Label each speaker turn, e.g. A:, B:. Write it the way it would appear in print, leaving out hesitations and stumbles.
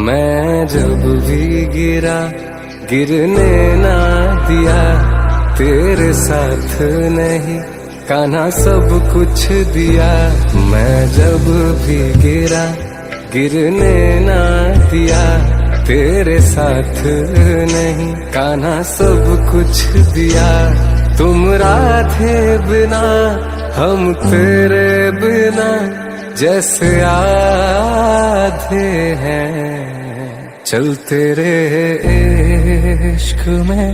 A: मैं जब भी गिरा गिरने ना दिया, तेरे साथ नहीं कान्हा सब कुछ दिया। मैं जब भी गिरा गिरने ना दिया, तेरे साथ नहीं कान्हा सब कुछ दिया। तुम राधे बिना हम तेरे बिना जैसे आधे हैं। चल तेरे इश्क में